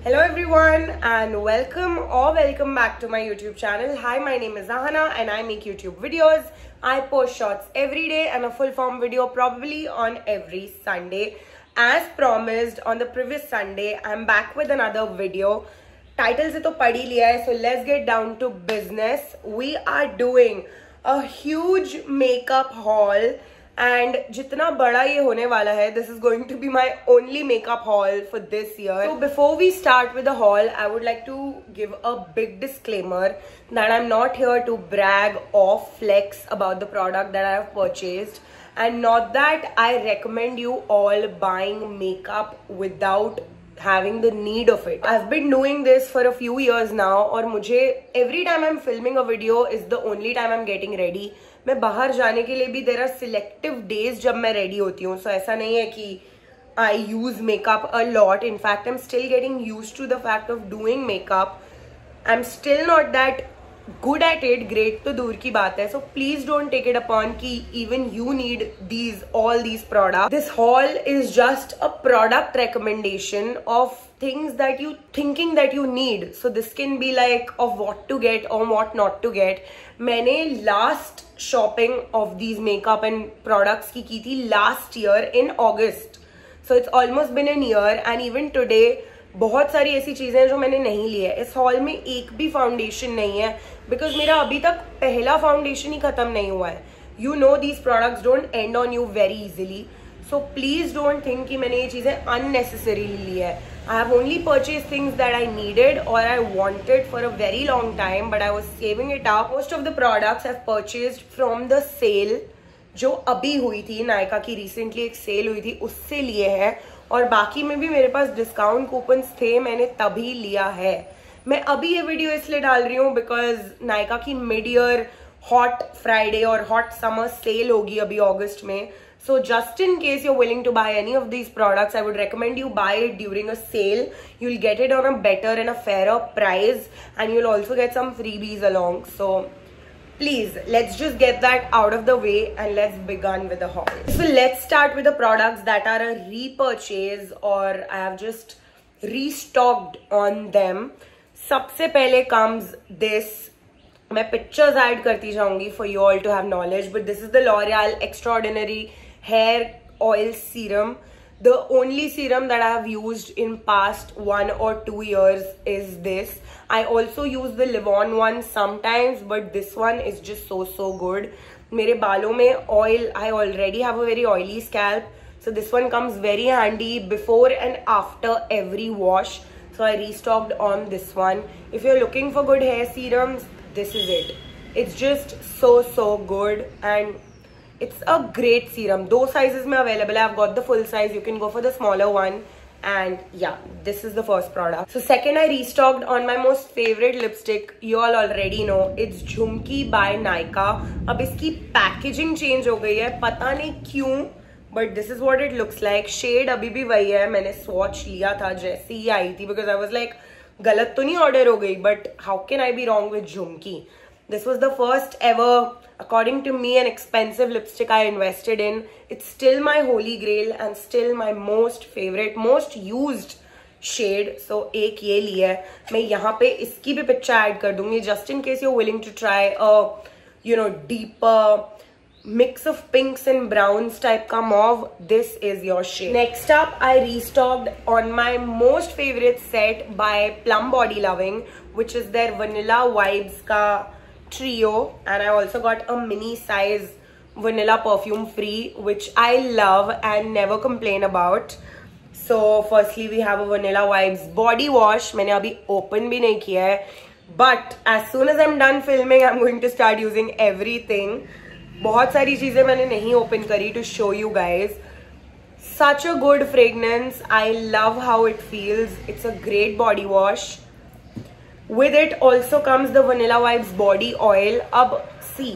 Hello everyone and welcome back to my YouTube channel. Hi, my name is Ahana and I make YouTube videos. I post shorts every day and a full form video probably on every Sunday. As promised on the previous Sunday, I'm back with another video. Title se to pad hi liya hai, so let's get down to business. We are doing a huge makeup haul. And जितना बड़ा ये होने वाला है, this is going to be my only makeup haul for this year. So before we start with the haul, I would like to give a big disclaimer that I'm not here to brag or flex about the product that I have purchased, and not that I recommend you all buying makeup without having the need of it. I've been doing this for a few years now, और मुझे every time I'm filming a video is the only time I'm getting ready. मैं बाहर जाने के लिए भी there are selective days जब मैं ready होती हूँ. So ऐसा नहीं है कि I use makeup a lot. In fact, I'm still getting used to the fact of doing makeup. I'm still not that good at it. Great तो दूर की बात है. So please don't take it upon कि even you need all these products. This haul is just a product recommendation of things that you thinking that you need. So this can be like of what to get or what not to get. मैंने last shopping of these makeup and products की थी last year in August. So it's almost been a year and even today बहुत सारी ऐसी चीजें हैं जो मैंने नहीं ली है. इस हॉल में एक भी फाउंडेशन नहीं है बिकॉज मेरा अभी तक पहला फाउंडेशन ही खत्म नहीं हुआ है. You know these products don't end on you very easily, so please don't think कि मैंने ये चीजें अननेसेसरीली ली है. I have only purchase things that I needed और I wanted for a very long time, but I was saving it up. Most of the products I have purchased from the sale जो अभी हुई थी. नायका की recently एक cell हुई थी, उससे लिए हैं. और बाकी में भी मेरे पास डिस्काउंट कूपन्स थे, मैंने तभी लिया है. मैं अभी ये वीडियो इसलिए डाल रही हूँ बिकॉज नायका की मिड ईयर हॉट फ्राइडे और हॉट समर सेल होगी अभी अगस्त में. So just in case you're willing to buy any of these products, I would recommend you buy it during a sale. You'll get it on a better and a fairer price, and you'll also get some freebies along. So please, let's just get that out of the way and let's begin with the haul. So let's start with the products that are a repurchase or I have just restocked on them. सबसे पहले comes this. मैं pictures add करती जाऊंगी for you all to have knowledge, but this is the L'Oreal Extraordinary Hair Oil Serum. The only serum that I have used in past 1 or 2 years is this. I also use the Livon one sometimes, but this one is just so good. मेरे बालों में oil, I already have a very oily scalp, so this one comes very handy before and after every wash. So I restocked on this one. If you're looking for good hair serums, this is it. It's just so good and it's a great serum. दो sizes में available है. I've got the full size. You can go for the smaller one. And yeah, this is the first product. So second, I restocked on my most favorite lipstick. You all already know. It's Jhumki by Nykaa. अब इसकी packaging change हो गई है. पता नहीं क्यों, but this is what it looks like. Shade अभी भी वही है. मैंने swatch लिया था जैसे ही आई थी because I was like, गलत तो नहीं order हो गई, but how can I be wrong with Jhumki? This was the first ever, according to me, an expensive lipstick I invested in. It's still my holy grail and still my most favorite, most used shade. So एक ये ली है. मैं यहाँ पे इसकी भी picture add कर दूंगी just in case you're willing to try a deeper mix of pinks and browns type का mauve. This is your shade. Next up, I restocked on my most favorite set by Plum Body Loving, which is their Vanilla Vibes का trio, and I also got a mini size vanilla perfume free, which I love and never complain about. So firstly we have a Vanilla Vibes body wash. मैंने अभी open भी नहीं किया है, but as soon as I'm done filming I'm going to start using everything. बहुत सारी चीजें मैंने नहीं open करी to show you guys. Such a good fragrance. I love how it feels. It's a great body wash. With it also comes the Vanilla Vibes body oil. अब see,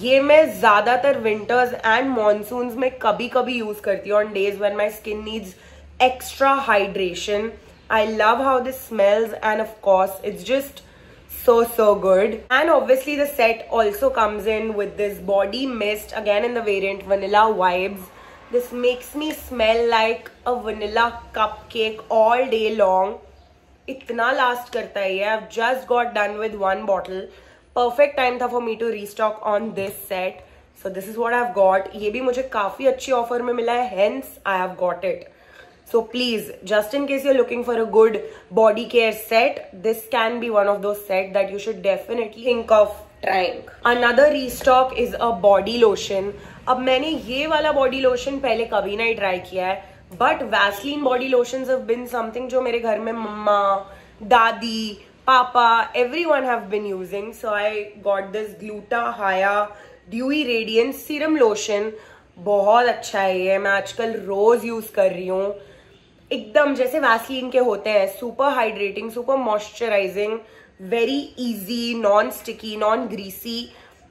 ये मैं ज़्यादातर winters and monsoons में कभी use करती हूँ on days when my skin needs extra hydration. I love how this smells and of course it's just so good. And obviously the set also comes in with this body mist, again in the variant Vanilla Vibes. This makes me smell like a vanilla cupcake all day long. इतना last करता है ये. I've just got done with one bottle. Perfect time था for me to restock on this set. So this is what I've got. ये भी मुझे काफी अच्छी ऑफर में मिला है, hence I have got it. So please, just in case you're looking for a good body care set, this can be one of those sets that you should definitely think of trying. Another restock is a body lotion. अब मैंने ये वाला body lotion पहले कभी नहीं try किया है, but Vaseline body lotions have been something जो मेरे घर में मम्मा, दादी, पापा, everyone have been using. So I got this Gluta-Hya Dewy Radiance Serum Lotion. बहुत अच्छा है ये, मैं आजकल रोज यूज कर रही हूँ. एकदम जैसे वैसलीन के होते हैं, super hydrating, super moisturising, very easy, non sticky, non greasy,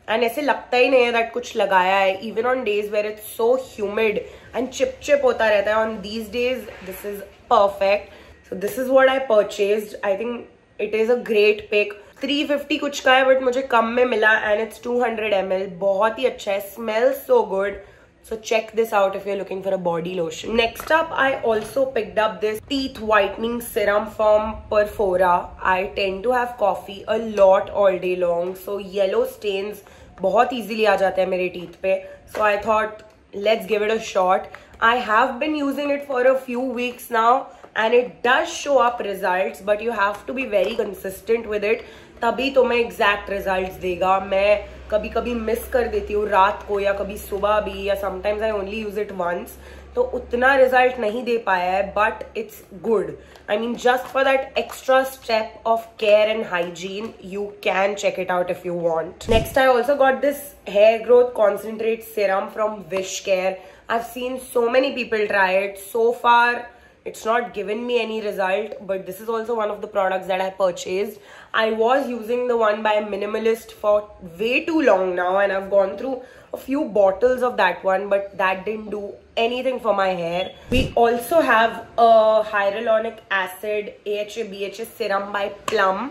and ऐसे लगता ही नहीं है दैट कुछ लगाया है. Even on days where it's so humid and चिप चिप होता रहता है, on these days this is perfect. So this is what I purchased. I think it is a great pick. 350 कुछ का है बट मुझे कम में मिला एंड इट्स 200 ml. बहुत ही अच्छा है, smells so good. So check this out if you're looking for a body lotion. Next up, I also picked up this teeth whitening serum from Perfora. I tend to have coffee a lot all day long, so yellow stains बहुत easily आ जाते हैं मेरे teeth पे. So I thought let's give it a shot. I have been using it for a few weeks now and it does show up results, but you have to be very consistent with it. तभी तुम्हें exact results देगा. मैं कभी कभी miss कर देती हूँ रात को या कभी सुबह भी, या sometimes I only use it once, तो उतना रिजल्ट नहीं दे पाया है, but it's good. I mean just for that extra step of care and hygiene you can check it out if you want. Next I also got this hair growth concentrate serum from Wish Care. I have seen so many people try it. So far it's not given me any result, but this is also one of the products that I purchased. I was using the one by Minimalist for way too long now and I've gone through a few bottles of that one, but that didn't do anything for my hair. We also have a hyaluronic acid AHA BHA serum by Plum.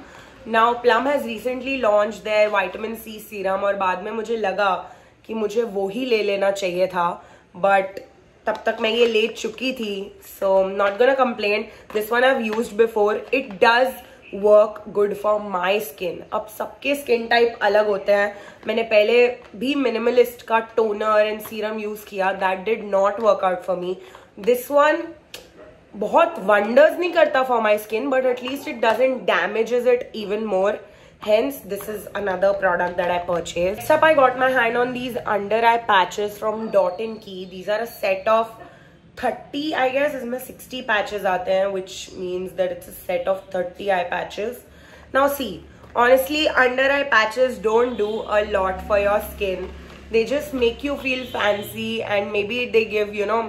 Now Plum has recently launched their vitamin C serum और बाद में मुझे लगा कि मुझे वो ही ले लेना चाहिए था, but तब तक मैं ये ले चुकी थी. So not gonna complain. This one I have used before. It does work good for my skin. अब सबके स्किन टाइप अलग होते हैं. मैंने पहले भी मिनिमलिस्ट का टोनर एंड सीरम यूज किया, that did not work out for me. This one बहुत वंडर्स नहीं करता for my skin, but at least it doesn't damages it even more. Hence, this is another product that I purchased. Next up, I got my hand on these under eye patches from Dot & Key. These are a set of 30, I guess. इसमें 60 patches आते हैं, which means that it's a set of 30 eye patches. Now see, honestly, under eye patches don't do a lot for your skin. They just make you feel fancy and maybe they give, you know,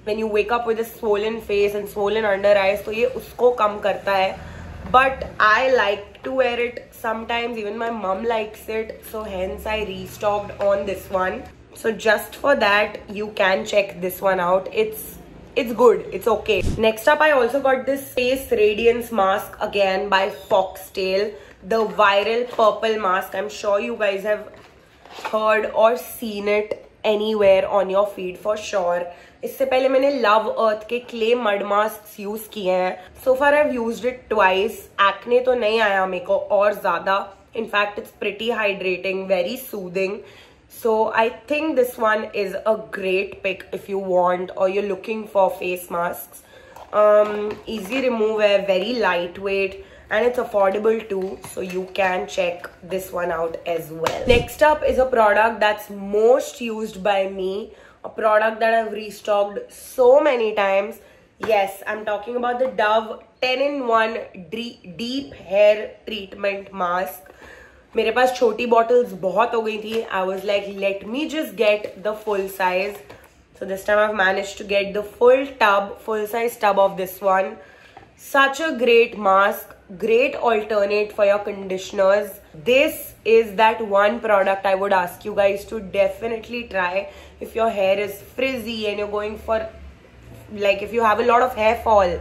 when you wake up with a swollen face and swollen under eyes, तो ये उसको कम करता है. But I like to wear it sometimes, even my mom likes it, so hence I restocked on this one. So just for that you can check this one out. It's good, it's okay. Next up, I also got this face radiance mask again by Foxtail, the viral purple mask. I'm sure you guys have heard or seen it anywhere on your feed for sure. इससे पहले मैंने love अर्थ के clay mud mask use किए हैं. So far I have used it twice. Acne तो नहीं आया मेरे को और ज्यादा. In fact it's pretty hydrating, very soothing. So I think this one is a great pick if you want or you're looking for face masks. Easy remove hai, very lightweight, and it's affordable too, so you can check this one out as well. Next up is a product that's most used by me, a product that I've restocked so many times. Yes, I'm talking about the Dove 10-in-1 Deep Hair Treatment Mask. मेरे पास छोटी bottles बहुत हो गई थी. I was like, let me just get the full size. So this time I've managed to get the full size tub of this one. Such a great mask, great alternate for your conditioners. This is that one product I would ask you guys to definitely try if your hair is frizzy and you're going for, like, if you have a lot of hair fall.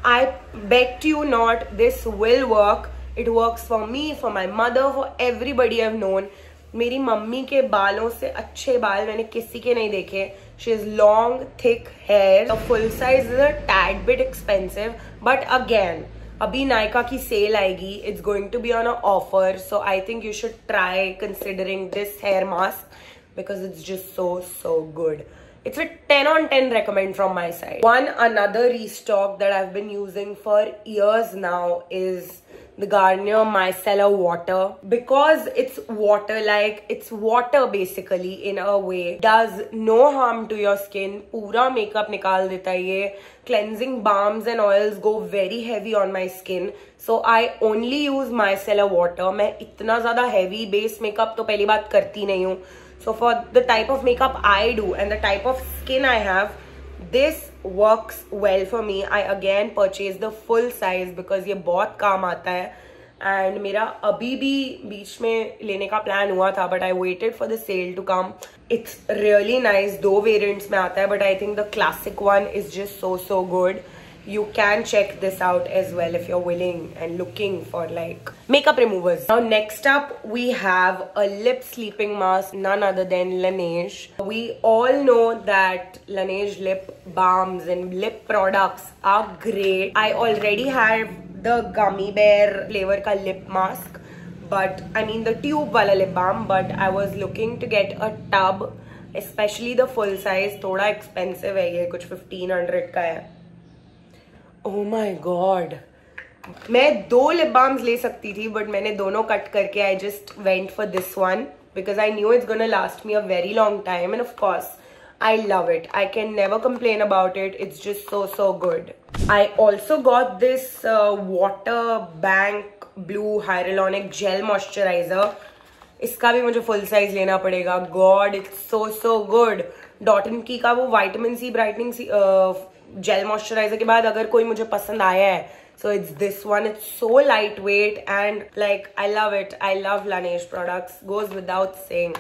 I beg to you not, this will work. It works for me, for my mother, for everybody I've known. मेरी mummy के बालों से अच्छे बाल मैंने किसी के नहीं देखे. She has long, thick hair. The full size is a tad bit expensive, but again, अभी नायका की सेल आएगी. It's going to be on an offer, so I think you should try considering this hair mask because it's just so good. It's a 10 on 10 recommend from my side. Another restock that I've been using for years now is the Garnier Micellar Water. Because it's water-like, it's water basically in a way. Does no harm to your skin. Pura makeup nikal deta hai ye. Cleansing balms and oils go very heavy on my skin. So I only use Micellar Water. मैं इतना ज़्यादा heavy base makeup तो पहली बात करती नहीं हूँ. So for the type of makeup I do and the type of skin I have, this works well for me. I again purchased the full size because ये बहुत काम आता है. And मेरा अभी भी बीच में लेने का plan हुआ था, but I waited for the sale to come. It's really nice. 2 variants में आता है, but I think the classic one is just so good. You can check this out as well if you're willing and looking for like makeup removers. Now next up we have a lip sleeping mask, none other than Laneige. We all know that Laneige lip balms and lip products are great. I already have the gummy bear flavor ka lip mask, but I mean the tube wala lip balm, but I was looking to get a tub, especially the full size. Thoda expensive hai ye, kuch 1500 ka hai. Oh my god. मैं 2 lip balms ले सकती थी, but मैंने दोनों cut करके I just went for this one because I knew it's gonna last me a very long time, and of course I love it. I can never complain about it. It's just so good. I also got this Water Bank Blue Hyaluronic Gel Moisturizer. इसका भी मुझे full size लेना पड़ेगा. God, it's so good. Dot & Key का वो Vitamin C Brightening Gel Moisturizer के बाद अगर कोई मुझे पसंद आया है, so it's this one. It's so lightweight and like I love it. I love Laneige products. Goes without saying.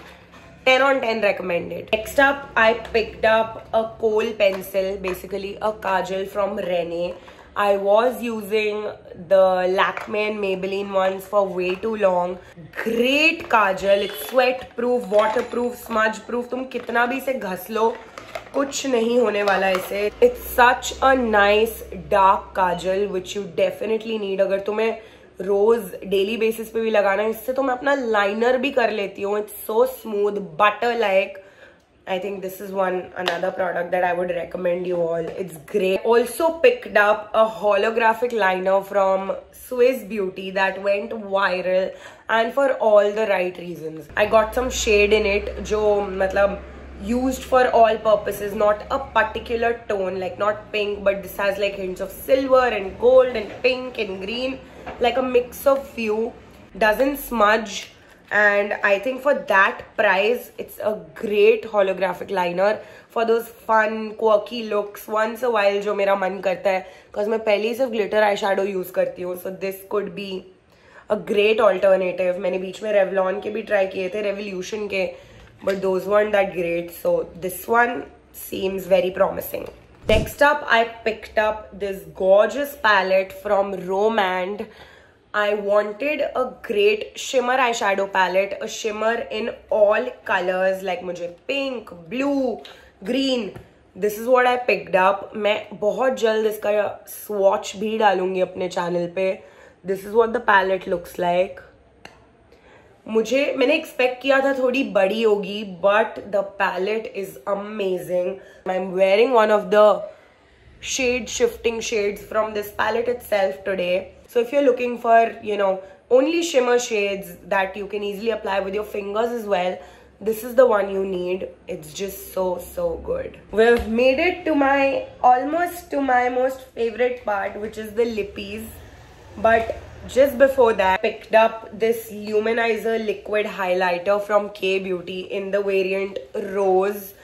10 on 10 recommended. Next up, I picked up a kohl pencil, basically a kajal from Rene. I was using the Lakme and Maybelline ones for way too long. Great kajal. It's sweat proof, waterproof, smudge proof. तुम कितना भी इसे घस लो, कुछ नहीं होने वाला इसे. It's such a nice dark kajal which you definitely need. अगर तुम्हें रोज डेली बेसिस पे भी लगाना है, इससे तो मैं अपना लाइनर भी कर लेती हूँ. It's so smooth, butter like. I think this is another product that I would recommend you all. It's great. Also picked up a holographic liner from Swiss Beauty that went viral, and for all the right reasons. I got some shade in it जो मतलब used for all purposes, not a particular tone, like not pink, but this has like hints of silver and gold and pink and green, like a mix of few. Doesn't smudge, and I think for that price it's a great holographic liner for those fun quirky looks once a while जो मेरा मन करता है, because मैं पहले सिर्फ glitter eyeshadow use करती हूँ. So this could be a great alternative. मैंने बीच में Revlon के भी try किए थे, Revolution के, but those weren't that great. So this one seems very promising. Next up, I picked up this gorgeous palette from Romand. I wanted a great shimmer eyeshadow palette, a shimmer in all colors, like मुझे pink, blue, green. This is what I picked up. मैं बहुत जल्द इसका swatch भी डालूंगी अपने channel पे. This is what the palette looks like. मैंने एक्सपेक्ट किया था थोड़ी बड़ी होगी, but the palette is amazing. I'm wearing one of the shade shifting shades from this palette itself today. So if you're looking for, you know, only shimmer shades that you can easily apply with your fingers as well, this is the one you need. It's just so good. We've made it to almost to my most favorite part, which is the lippies. But just before that, I picked up this Luminizer liquid highlighter from K Beauty in the variant Rose.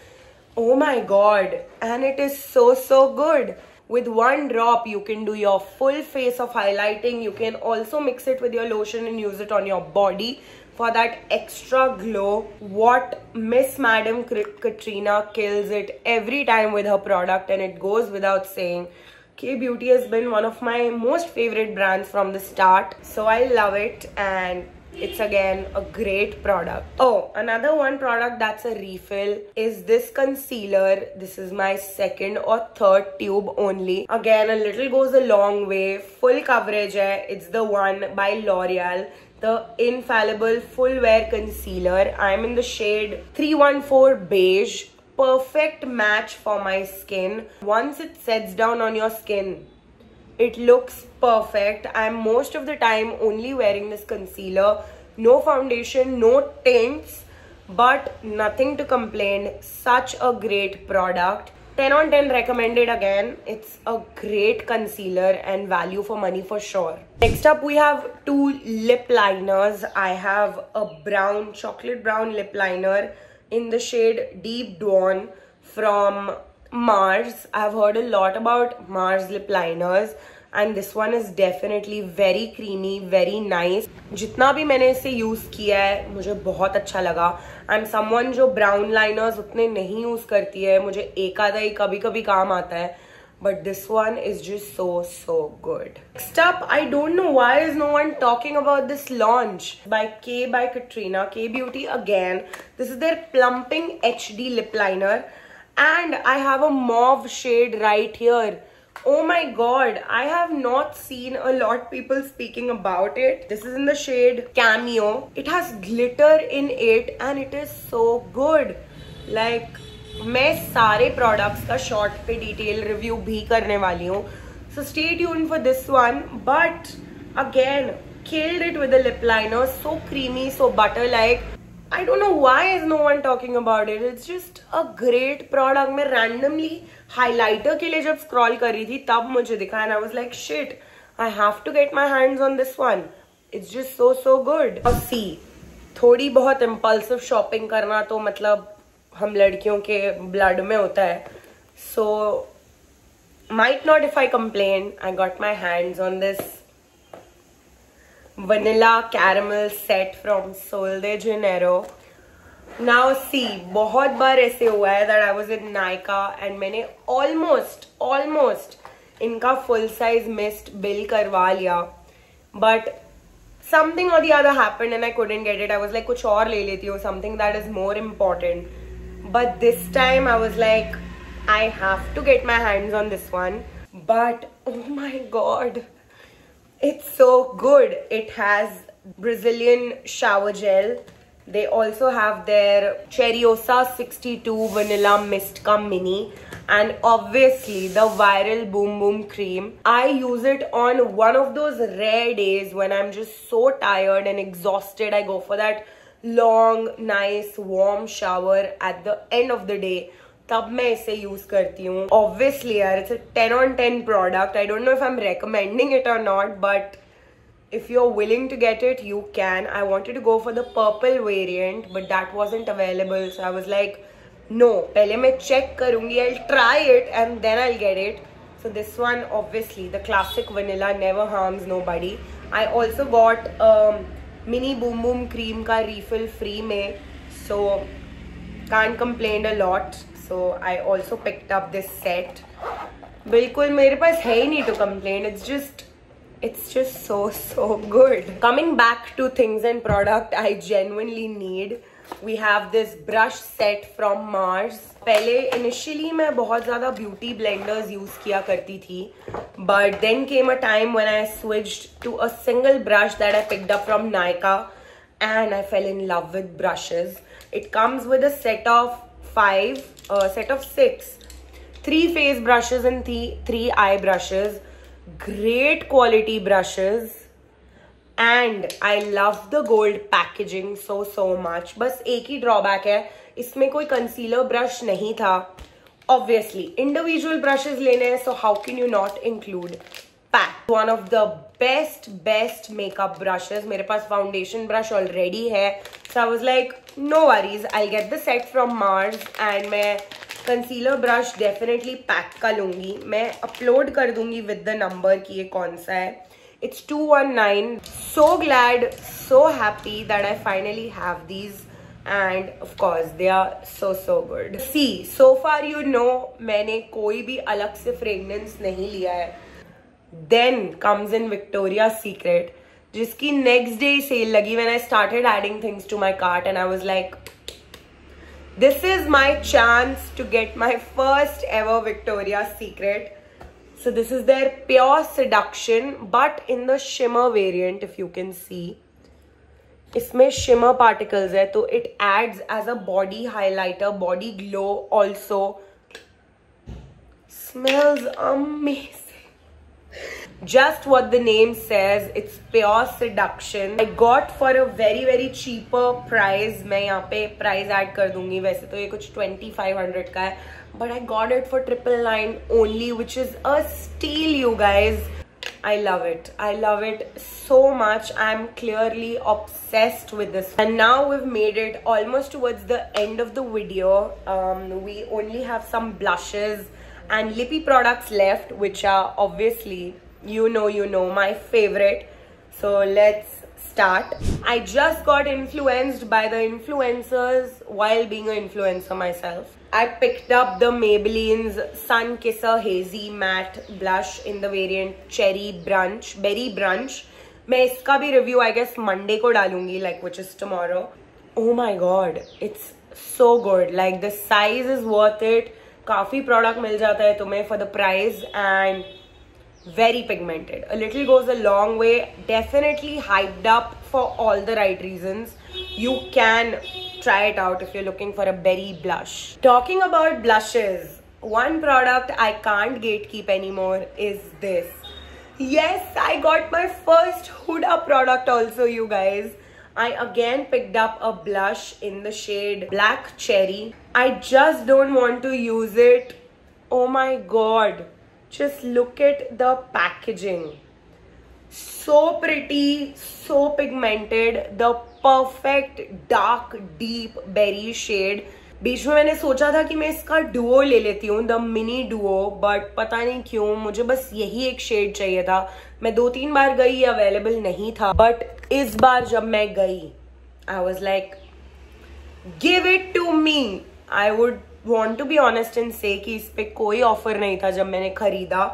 Oh my god, and it is so good. With one drop, you can do your full face of highlighting. You can also mix it with your lotion and use it on your body for that extra glow. What Miss Madam Katrina kills it every time with her product, and it goes without saying. K Beauty has been one of my most favorite brands from the start, so I love it. And It's again a great product. Oh, another one product that's a refill is this concealer. This is my second or third tube only. Again, a little goes a long way. Full coverage hai. It's the one by L'Oreal, the Infallible Full Wear Concealer. I'm in the shade 314 Beige. Perfect match for my skin. Once it sets down on your skin, it looks perfect. I'm most of the time only wearing this concealer. No foundation, no tints, but nothing to complain. Such a great product. 10 on 10 recommended again. It's a great concealer and value for money for sure. Next up, we have two lip liners. I have a brown, chocolate brown lip liner in the shade Deep Dawn from Mars. I've heard a lot about Mars lip liners and this one is definitely very creamy, very nice. जितना भी मैंने इसे use किया है मुझे बहुत अच्छा लगा. I'm someone जो brown liners उतने नहीं use करती है. मुझे एक आधा ही कभी कभी काम आता है. But this one is just so good. Next up, I don't know why is no one talking about this launch by Katrina, K Beauty again. This is their Plumping HD lip liner. And I have a mauve shade right here. Oh my god, I have not seen a lot people speaking about it. This is in the shade Cameo. It has glitter in it and it is so good. Like, मैं सारे products का short पे detail review भी करने वाली हूँ. So stay tuned for this one. But again, killed it with the lip liner. So creamy, so butter-like. I don't know why is no one talking about it. It's just a great product. मैं randomly highlighter के लिए जब scroll कर रही थी तब मुझे दिखा and I was like shit, I have to get my hands on this one. It's just so good. और see, थोड़ी बहुत impulsive shopping करना तो मतलब हम लड़कियों के blood में होता है. So might not if I complain. I got my hands on this vanilla caramel set from Sol de Janeiro. Now see, बहुत बार ऐसे हुआ है that I was in Nykaa and मैंने almost इनका full size mist bill करवा लिया. But something or the other happened and I couldn't get it. I was like कुछ और ले लेती हूँ, something that is more important. But this time I was like, I have to get my hands on this one. But oh my god, it's so good. It has Brazilian shower gel. They also have their Cherryosa 62 Vanilla Mist Ka Mini. And obviously the viral Boom Boom Cream. I use it on one of those rare days when I'm just so tired and exhausted. I go for that long, nice, warm shower at the end of the day. तब मैं इसे use करती हूँ. Obviously यार, it's a 10 on 10 product. I don't know if I'm recommending it or not, but if you're willing to get it, you can. I wanted to go for the purple variant, but that wasn't available. So I was like, no, पहले मैं check करूँगी. I'll try it and then I'll get it. So this one, obviously, the classic vanilla, never harms nobody. I also got mini Boom Boom Cream का refill free में. So can't complain a lot. So I also picked up this set. बिल्कुल मेरे पास है ही नहीं to complain. It's just so good. Coming back to things and product I genuinely need. We have this brush set from Mars. पहले initially मैं बहुत ज़्यादा beauty blenders use किया करती थी. But then came a time when I switched to a single brush that I picked up from Nykaa. And I fell in love with brushes. It comes with a set of 6. 3 face brushes and 3 eye brushes. Great quality brushes. And I love the gold packaging so much. बस एक ही drawback है, इसमें कोई concealer brush नहीं था. Obviously, individual brushes लेने हैं, so how can you not include pack? One of the best makeup brushes. मेरे पास foundation brush already है, so I was like, no worries, I'll get the set from Mars and मैं concealer brush definitely pack का लूँगी. मैं upload कर दूँगी with the number कि ये कौन सा है. It's 219. So glad, so happy that I finally have these. And of course, they are so good. See, so far you know, मैंने कोई भी अलग से fragrance नहीं लिया है. Then comes in Victoria's Secret. जिसकी नेक्स्ट डे सेल लगी when I started adding things to my cart and I was like, this is my chance to get my first ever Victoria's Secret. So this is their Pure Seduction but in the shimmer variant, if you can see. इसमें shimmer particles है, तो it adds as a body highlighter, body glow also. Smells amazing. Just what the name says, it's Pure Seduction. I got for a very very cheaper price. मैं यहाँ पे price add कर दूंगी, वैसे तो ये कुछ 2500 का है, but I got it for 999 only, which is a steal, you guys. I love it. I love it so much. I'm clearly obsessed with this. And now we've made it almost towards the end of the video. We only have some blushes and lippy products left, which are obviously, you know, my favorite. So let's start. I just got influenced by the influencers while being an influencer myself. I picked up the Maybelline's Sun Kisser Hazy Matte Blush in the variant Berry Brunch. मैं इसका भी review I guess Monday को डालूंगी, like which is tomorrow. Oh my god, it's so good. Like the size is worth it. काफी product मिल जाता है तुम्हें for the price and very pigmented. A little goes a long way. Definitely hyped up for all the right reasons. You can try it out if you're looking for a berry blush. Talking about blushes, one product I can't gatekeep anymore is this. Yes, I got my first Huda product also, you guys. I again picked up a blush in the shade Black Cherry. I just don't want to use it. Oh my god. Just look at the packaging. So pretty, so pigmented. The perfect dark deep berry shade. बीच में मैंने सोचा था कि मैं इसका Duo ले लेती हूँ, द मिनी डुओ, बट पता नहीं क्यों मुझे बस यही एक शेड चाहिए था. मैं 2-3 बार गई, अवेलेबल नहीं था, बट इस बार जब मैं गई I was like give it to me. I would want to be honest and say कि इस पे कोई ऑफर नहीं था जब मैंने खरीदा,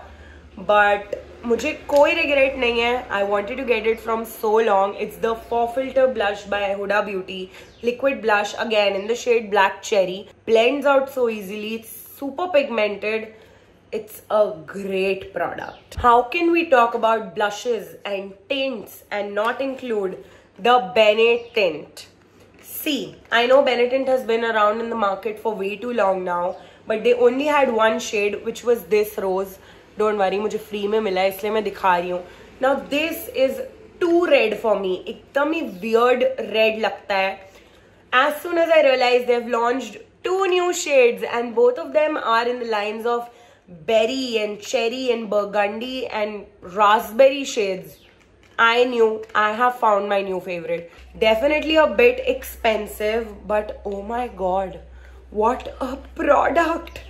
बट मुझे कोई रिग्रेट नहीं है. I wanted to get it from so long. It's the Faux Filter blush by Huda Beauty. Liquid blush again in the shade Black Cherry. Blends out so easily. It's super pigmented. It's a great product. How can we talk about blushes and tints and not include the Bene tint? See, I know Bene tint has been around in the market for way too long now, but they only had one shade, which was this rose. Don't worry, मुझे free में मिला है, इसलिए मैं दिखा रही हूँ. Now this is too red for me. एकदम ही weird red लगता है. As soon as I realized they've launched 2 new shades and both of them are in the lines of berry and cherry and burgundy and raspberry shades, I knew I have found my new favorite. Definitely a bit expensive, but oh my god, what a product.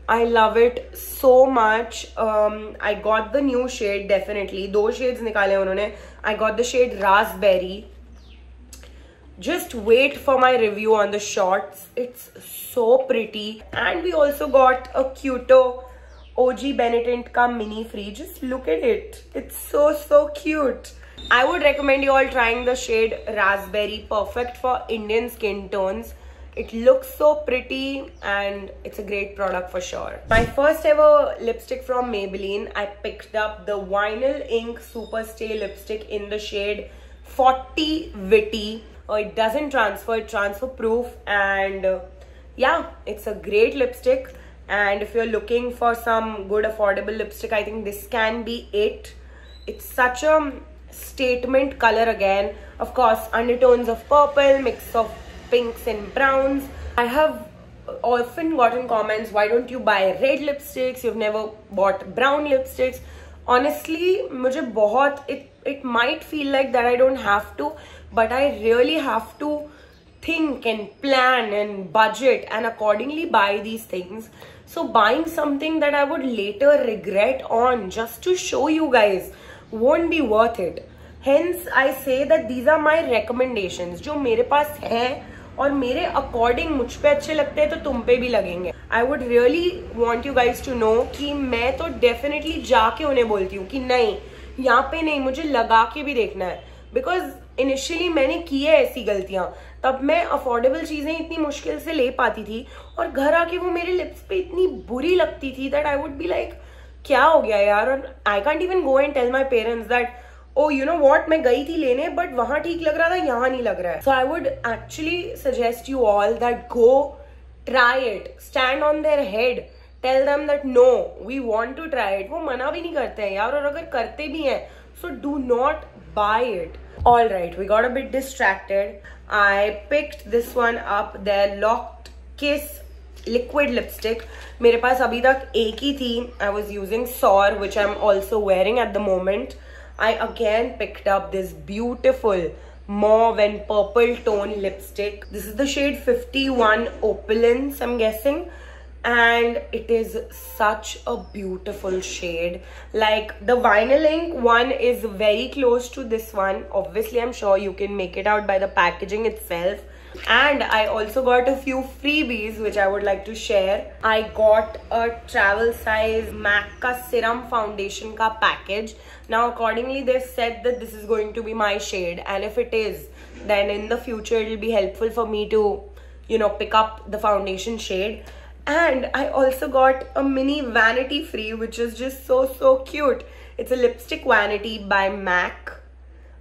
I love it so much. I got the new shade, definitely. 2 shades निकाले उन्होंने. I got the shade Raspberry. Just wait for my review on the shorts. It's so pretty. And we also got a Cuto OG Bene tint ka mini free. Just look at it. It's so cute. I would recommend you all trying the shade Raspberry. Perfect for Indian skin tones. It looks so pretty and it's a great product for sure. My first ever lipstick from Maybelline, I picked up the Vinyl Ink Super Stay lipstick in the shade 40 Witty. It doesn't transfer, it's transfer proof, and yeah, it's a great lipstick. And if you're looking for some good affordable lipstick, I think this can be it. It's such a statement color again. Of course, undertones of purple, mix of pinks and browns. I have often gotten comments, why don't you buy red lipsticks? You've never bought brown lipsticks. Honestly, मुझे बहुत, it might feel like that I don't have to, but I really have to think and plan and budget and accordingly buy these things. So buying something that I would later regret on just to show you guys won't be worth it. Hence, I say that these are my recommendations. जो मेरे पास हैं और मेरे according मुझ पे अच्छे लगते हैं तो तुम पे भी लगेंगे. I would really want you guys to know कि मैं तो definitely जाके उन्हें बोलती हूँ कि नहीं, यहाँ पे नहीं, मुझे लगा के भी देखना है. बिकॉज इनिशियली मैंने की है ऐसी गलतियां, तब मैं अफोर्डेबल चीजें इतनी मुश्किल से ले पाती थी और घर आके वो मेरे लिप्स पे इतनी बुरी लगती थी that I would be like क्या हो गया यार. और I can't even go and tell my parents that oh you know what, मैं गई थी लेने बट वहां ठीक लग रहा था, यहाँ नहीं लग रहा है. So I would actually suggest you all that go try it, stand on their head, tell them that no we want to try it. वो मना भी नहीं करते हैं यार, और अगर करते भी हैं so do not buy it. Alright, we got a bit distracted. I picked this one up, their Locked Kiss liquid lipstick. मेरे पास अभी तक एक ही थी. I was using Soar, which I'm also wearing at the moment. I again picked up this beautiful mauve and purple tone lipstick. This is the shade 51 Opulence, I'm guessing. And it is such a beautiful shade. Like the vinyl ink one is very close to this one. Obviously I'm sure you can make it out by the packaging itself. And I also got a few freebies which I would like to share. I got a travel size MAC ka serum foundation ka package. Now accordingly they've said that this is going to be my shade, and if it is, then in the future it will be helpful for me to, you know, pick up the foundation shade. And I also got a mini vanity free, which is just so cute. It's a lipstick vanity by MAC.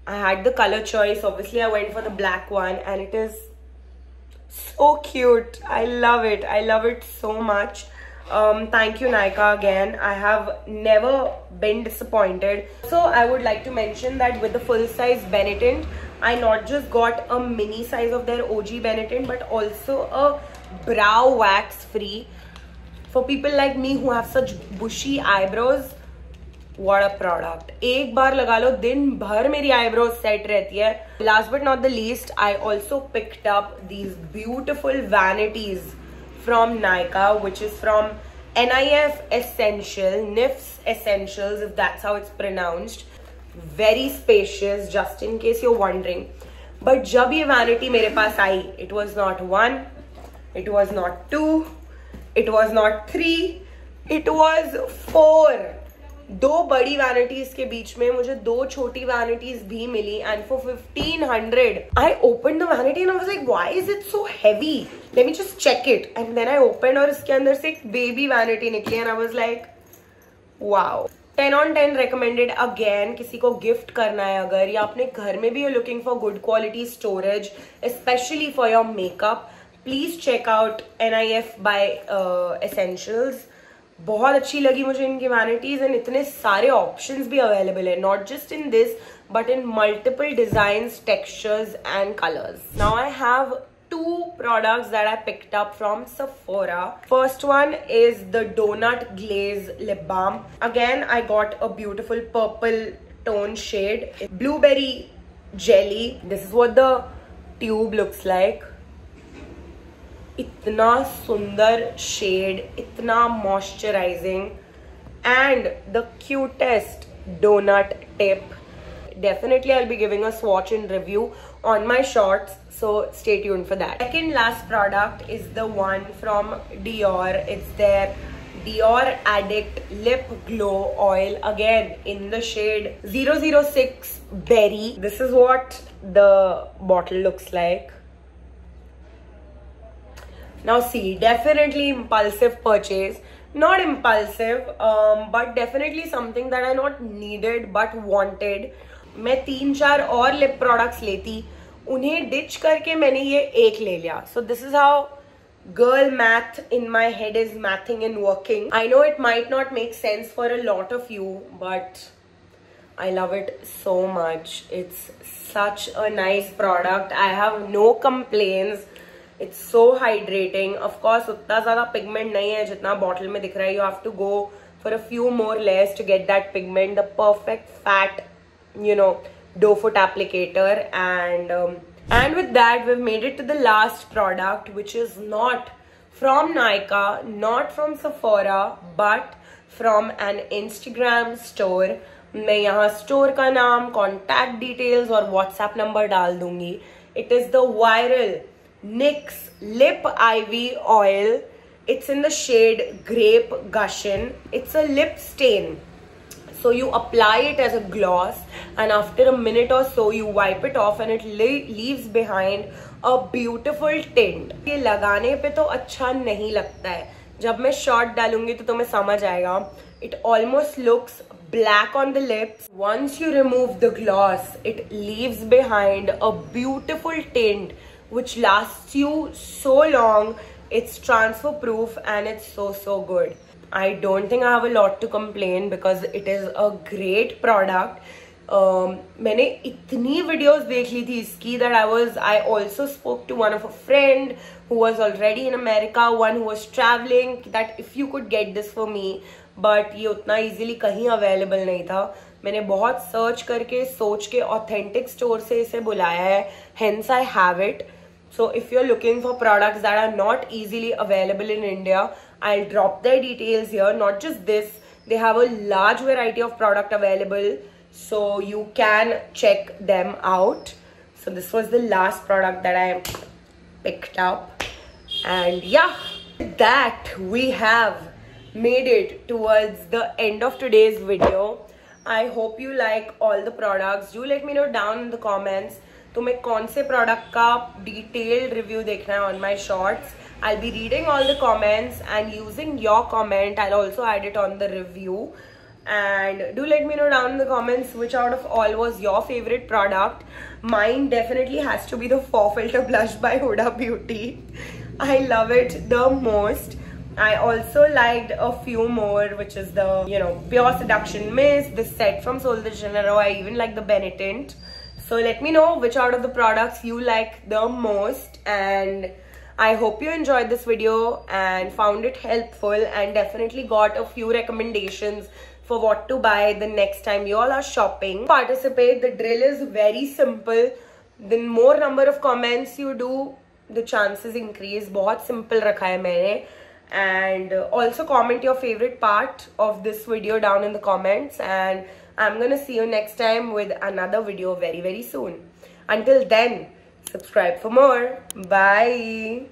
I had the color choice. Obviously, I went for the black one, and it is so cute. I love it. I love it so much. Thank you, Nykaa, again. I have never been disappointed. So I would like to mention that with the full size Benetint, I not just got a mini size of their OG Benetint, but also a brow wax free for people like me who have such bushy eyebrows. What a product. एक बार लगा लो, दिन भर मेरी eyebrows set रहती है. Last but not the least, I also picked up these beautiful vanities from Nykaa, which is from NIF Essential, NIF's Essentials, if that's how it's pronounced. Very spacious, just in case you're wondering. But जब ये vanity मेरे पास आई, it was not one, it was not two, it was not three, it was four. दो बड़ी vanities के बीच में मुझे दो छोटी वैनिटीज भी मिली, and for 1500 I opened the vanity and I was like, why is it so heavy? Let me just check it. And then I opened और इसके अंदर से एक baby vanity निकली and I was like, wow. 10 on 10 recommended again. किसी को gift करना है अगर, या अपने घर में भी you're looking for good quality storage, especially for your makeup, please check out NIF by Essentials. बहुत अच्छी लगी मुझे इनकी वैनिटीज, एंड इतने सारे ऑप्शंस भी अवेलेबल है, not just in this but in multiple designs, textures and colours. Now I have two products that I picked up from Sephora. First one is the Donut Glaze Lip Balm. Again, I got a beautiful purple tone shade. Blueberry Jelly. This is what the tube looks like. इतना सुंदर shade, इतना moisturising, and the cutest doughnut tip. Definitely I'll be giving a swatch and review on my shorts, so stay tuned for that. Second last product is the one from Dior. It's their Dior Addict Lip Glow Oil, again in the shade 006 Berry. This is what the bottle looks like. Now see, definitely impulsive purchase. Not impulsive, but definitely something that I not needed but wanted. मैं 3-4 और lip products लेती, उन्हें ditch करके मैंने ये एक ले लिया. So this is how girl math in my head is mathing and working. I know it might not make sense for a lot of you, but I love it so much. It's such a nice product. I have no complaints. It's so hydrating. Of course, उतना ज़्यादा pigment नहीं है जितना bottle में दिख रहा है. You have to go for a few more layers to get that pigment. The perfect fat, you know, doe foot applicator. And with that, we've made it to the last product, which is not from Nykaa, not from Sephora, but from an Instagram store. मैं यहाँ store का नाम, contact details और WhatsApp number डाल दूंगी. It is the viral NYX Lip Ivy Oil. It's in the shade Grape Gushin. It's a lip stain. So you apply it as a gloss, and after a minute or so you wipe it off and it leaves behind a beautiful tint. ये लगाने पे तो अच्छा नहीं लगता है, जब मैं शॉट डालूंगी तो तुम्हें समझ आएगा. It almost looks black on the lips. Once you remove the gloss, it leaves behind a beautiful tint which lasts you so long. It's transfer proof and it's so good. I don't think I have a lot to complain because it is a great product. मैंने इतनी videos देख ली थी इसकी that I also spoke to one of a friend who was already in America, one who was traveling, that if you could get this for me, but ये उतना easily कहीं available नहीं था. मैंने बहुत search करके सोच के authentic store से इसे बुलाया है, hence I have it. So if you're looking for products that are not easily available in India, I'll drop their details here. Not just this, they have a large variety of product available, so you can check them out. So this was the last product that I picked up, and yeah, with that we have made it towards the end of today's video. I hope you like all the products. Do let me know down in the comments तुम्हें कौन से product का detailed review देखना है on my shorts. I'll be reading all the comments and using your comment. I'll also add it on the review. And do let me know down in the comments which out of all was your favorite product. Mine definitely has to be the 4 Filter Blush by Huda Beauty. I love it the most. I also liked a few more, which is the, Pure Seduction Mist, the set from Sol de Janeiro. I even like the Benetint. So let me know which out of the products you like the most, and I hope you enjoyed this video and found it helpful and definitely got a few recommendations for what to buy the next time you all are shopping. Participate. The drill is very simple. The more number of comments you do, the chances increase. बहुत simple रखा है मैंने. And also comment your favorite part of this video down in the comments, and I'm gonna see you next time with another video very soon. Until then, subscribe for more. Bye.